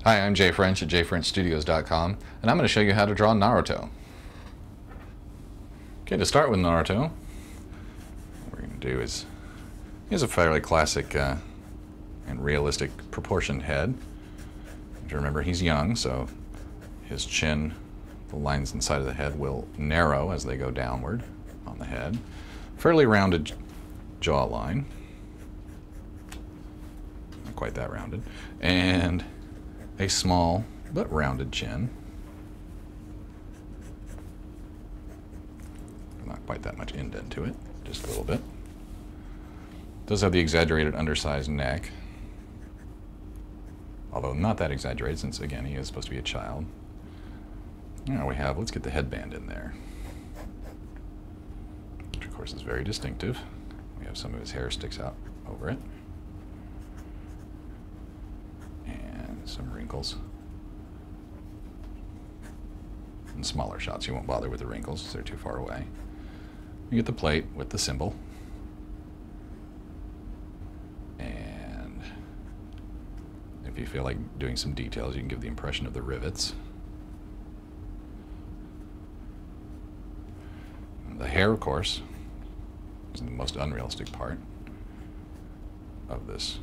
Hi, I'm Jay French at jfrenchstudios.com, and I'm going to show you how to draw Naruto. Okay, to start with Naruto, what we're going to do is, here's a fairly classic and realistic proportioned head. To remember, he's young, so his chin, the lines inside of the head will narrow as they go downward on the head. Fairly rounded jawline. Not quite that rounded. And a small but rounded chin. Not quite that much indent to it, just a little bit. Does have the exaggerated undersized neck, although not that exaggerated since, again, he is supposed to be a child. Now let's get the headband in there, which of course is very distinctive. We have some of his hair sticks out over it. Some wrinkles. In smaller shots you won't bother with the wrinkles because they're too far away. You get the plate with the symbol. And if you feel like doing some details, you can give the impression of the rivets. And the hair, of course, is the most unrealistic part of this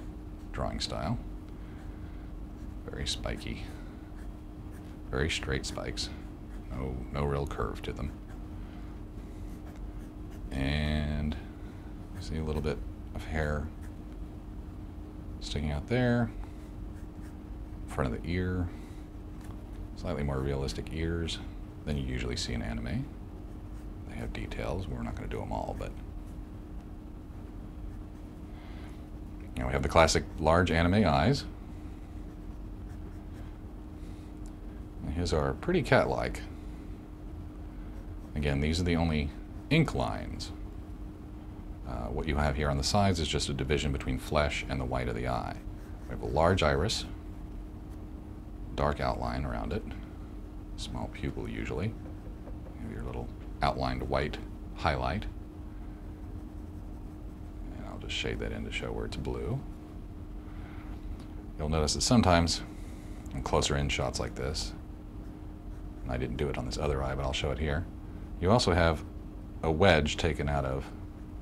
drawing style. Very spiky, very straight spikes, no real curve to them. And you see a little bit of hair sticking out there, front of the ear, slightly more realistic ears than you usually see in anime. They have details, we're not going to do them all, but we have the classic large anime eyes. His are pretty cat-like. Again, these are the only ink lines. What you have here on the sides is just a division between flesh and the white of the eye. We have a large iris, dark outline around it, small pupil usually. You have your little outlined white highlight. And I'll just shade that in to show where it's blue. You'll notice that sometimes in closer in shots like this, I didn't do it on this other eye, but I'll show it here. You also have a wedge taken out of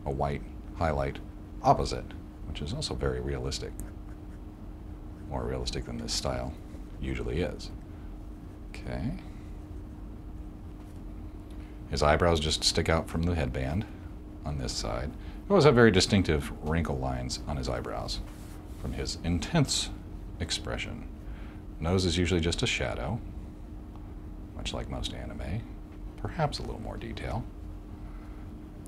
a white highlight opposite, which is also very realistic. More realistic than this style usually is. Okay. His eyebrows just stick out from the headband on this side. He always have very distinctive wrinkle lines on his eyebrows from his intense expression. Nose is usually just a shadow, much like most anime, perhaps a little more detail.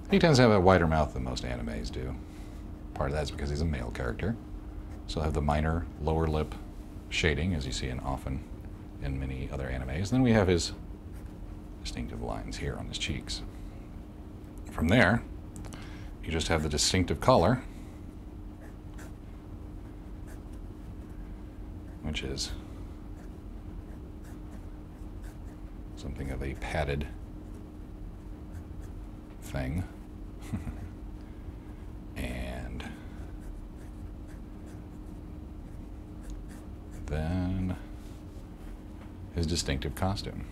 He tends to have a wider mouth than most animes do. Part of that is because he's a male character. So he'll have the minor lower lip shading, as you see often in many other animes. Then we have his distinctive lines here on his cheeks. From there, you just have the distinctive color, which is something of a padded thing. And then his distinctive costume,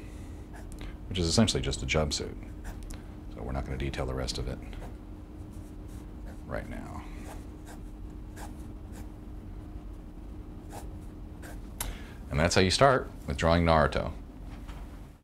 which is essentially just a jumpsuit. So we're not going to detail the rest of it right now. And that's how you start with drawing Naruto.